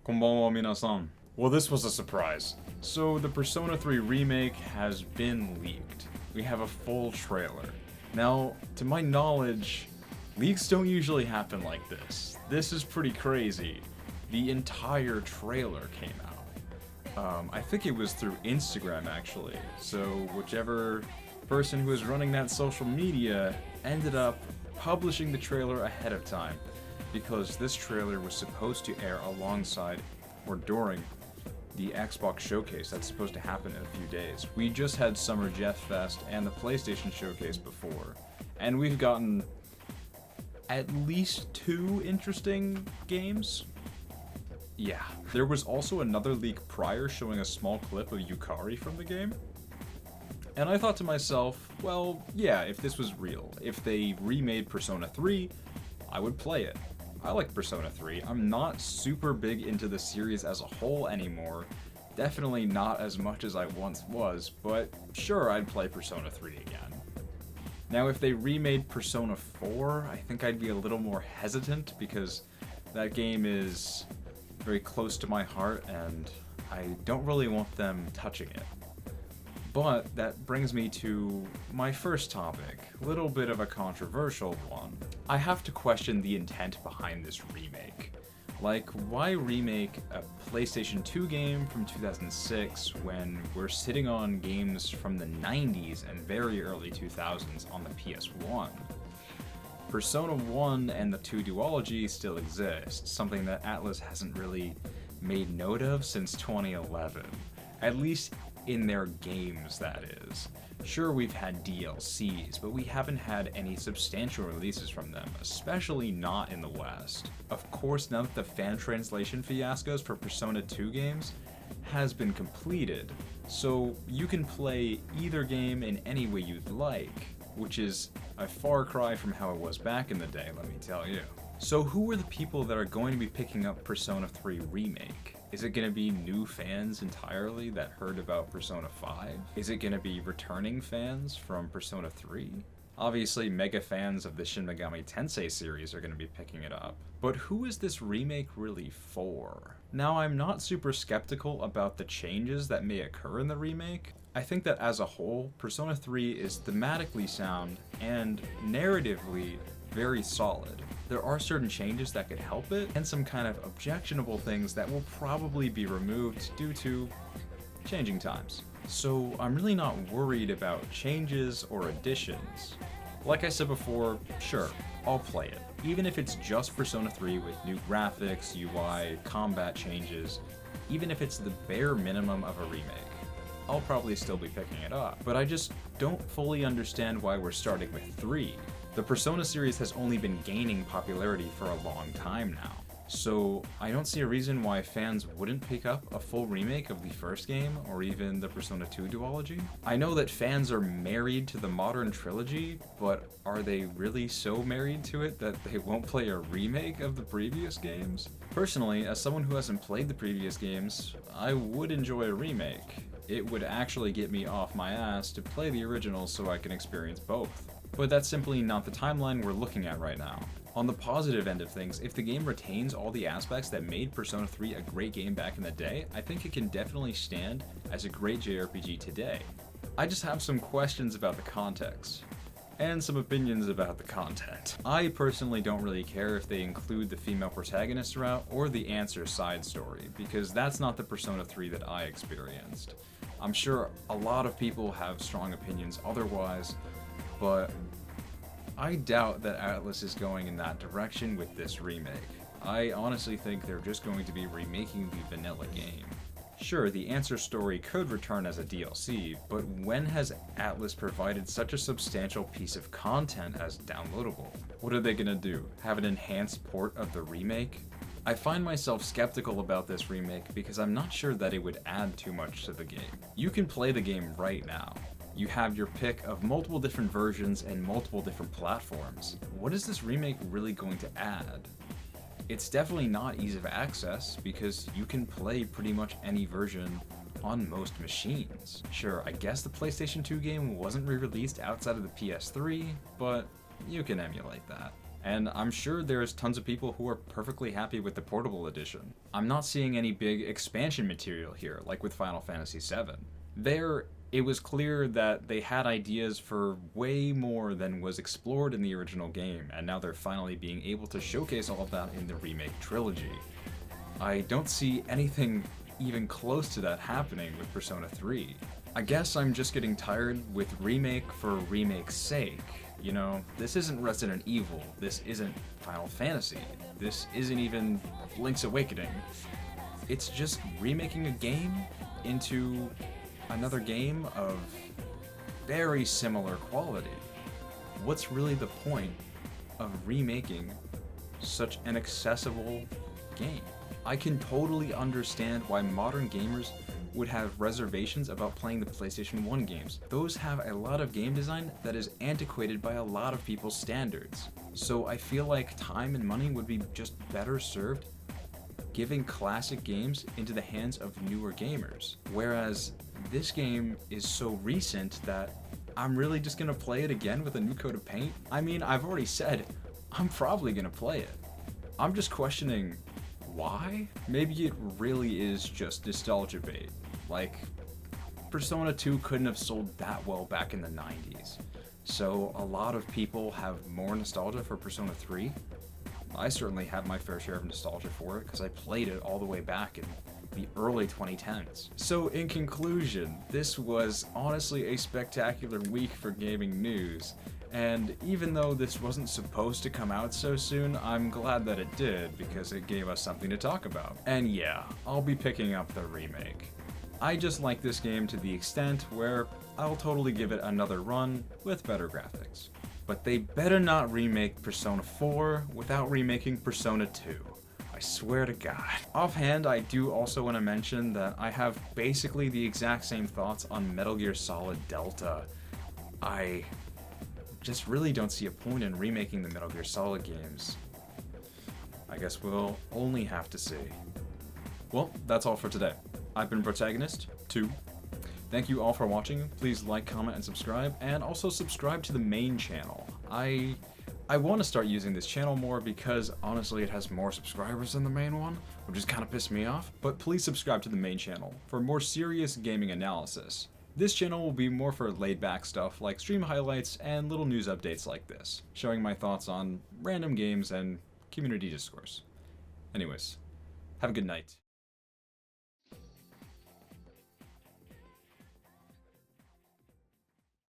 Konbanwa minasan. Well, this was a surprise. So, the Persona 3 remake has been leaked. We have a full trailer. Now, to my knowledge, leaks don't usually happen like this. This is pretty crazy. The entire trailer came out. I think it was through Instagram, actually. So, whichever person who was running that social media ended up publishing the trailer ahead of time, because this trailer was supposed to air alongside or during the Xbox showcase that's supposed to happen in a few days. We just had Summer Jeff Fest and the PlayStation showcase before, and we've gotten at least 2 interesting games. Yeah. There was also another leak prior showing a small clip of Yukari from the game. And I thought to myself, well, yeah, if this was real, if they remade Persona 3, I would play it. I like Persona 3. I'm not super big into the series as a whole anymore. Definitely not as much as I once was, but sure, I'd play Persona 3 again. Now, if they remade Persona 4, I think I'd be a little more hesitant because that game is very close to my heart and I don't really want them touching it. But that brings me to my first topic, a little bit of a controversial one. I have to question the intent behind this remake. Like, why remake a PlayStation 2 game from 2006 when we're sitting on games from the 90s and very early 2000s on the PS1? Persona 1 and the 2 duology still exist, something that Atlus hasn't really made note of since 2011. At least in their games, that is. Sure, we've had DLCs, but we haven't had any substantial releases from them, especially not in the West. Of course, now that the fan translation fiascos for Persona 2 games has been completed, so you can play either game in any way you'd like, which is a far cry from how it was back in the day, let me tell you. So who are the people that are going to be picking up Persona 3 Remake? Is it going to be new fans entirely that heard about Persona 5? Is it going to be returning fans from Persona 3? Obviously, mega fans of the Shin Megami Tensei series are going to be picking it up. But who is this remake really for? Now, I'm not super skeptical about the changes that may occur in the remake. I think that as a whole, Persona 3 is thematically sound and narratively very solid. There are certain changes that could help it, and some kind of objectionable things that will probably be removed due to changing times. So I'm really not worried about changes or additions. Like I said before, sure, I'll play it. Even if it's just Persona 3 with new graphics, UI, combat changes, even if it's the bare minimum of a remake, I'll probably still be picking it up. But I just don't fully understand why we're starting with 3. The Persona series has only been gaining popularity for a long time now, so I don't see a reason why fans wouldn't pick up a full remake of the first game or even the Persona 2 duology. I know that fans are married to the modern trilogy, but are they really so married to it that they won't play a remake of the previous games? Personally, as someone who hasn't played the previous games, I would enjoy a remake. It would actually get me off my ass to play the originals so I can experience both. But that's simply not the timeline we're looking at right now. On the positive end of things, if the game retains all the aspects that made Persona 3 a great game back in the day, I think it can definitely stand as a great JRPG today. I just have some questions about the context, and some opinions about the content. I personally don't really care if they include the female protagonist route or the Answer side story, because that's not the Persona 3 that I experienced. I'm sure a lot of people have strong opinions otherwise, but I doubt that Atlus is going in that direction with this remake. I honestly think they're just going to be remaking the vanilla game. Sure, the Answer story could return as a DLC, but when has Atlus provided such a substantial piece of content as downloadable? What are they gonna do? Have an enhanced port of the remake? I find myself skeptical about this remake because I'm not sure that it would add too much to the game. You can play the game right now. You have your pick of multiple different versions and multiple different platforms. What is this remake really going to add? It's definitely not ease of access because you can play pretty much any version on most machines. Sure, I guess the PlayStation 2 game wasn't re-released outside of the PS3, but you can emulate that. And I'm sure there's tons of people who are perfectly happy with the portable edition. I'm not seeing any big expansion material here, like with Final Fantasy VII. There, it was clear that they had ideas for way more than was explored in the original game, and now they're finally being able to showcase all of that in the remake trilogy. I don't see anything even close to that happening with Persona 3. I guess I'm just getting tired with remake for remake's sake. You know, this isn't Resident Evil, this isn't Final Fantasy, this isn't even Link's Awakening. It's just remaking a game into another game of very similar quality. What's really the point of remaking such an accessible game? I can totally understand why modern gamers would have reservations about playing the PlayStation 1 games. Those have a lot of game design that is antiquated by a lot of people's standards. So I feel like time and money would be just better served giving classic games into the hands of newer gamers. Whereas this game is so recent that I'm really just gonna play it again with a new coat of paint. I mean, I've already said I'm probably gonna play it. I'm just questioning why? Maybe it really is just nostalgia bait. Like, Persona 2 couldn't have sold that well back in the 90s. So a lot of people have more nostalgia for Persona 3. I certainly have my fair share of nostalgia for it because I played it all the way back in the early 2010s. So in conclusion, this was honestly a spectacular week for gaming news. And even though this wasn't supposed to come out so soon, I'm glad that it did because it gave us something to talk about. And yeah, I'll be picking up the remake. I just like this game to the extent where I'll totally give it another run with better graphics. But they better not remake Persona 4 without remaking Persona 2. I swear to God. Offhand, I do also want to mention that I have basically the exact same thoughts on Metal Gear Solid Delta. I just really don't see a point in remaking the Metal Gear Solid games. I guess we'll only have to see. Well, that's all for today. I've been Protagonist 2. Thank you all for watching. Please like, comment, and subscribe, and also subscribe to the main channel. I want to start using this channel more because honestly it has more subscribers than the main one, which is kind of pissed me off. But please subscribe to the main channel for more serious gaming analysis. This channel will be more for laid-back stuff like stream highlights and little news updates like this, showing my thoughts on random games and community discourse. Anyways, have a good night.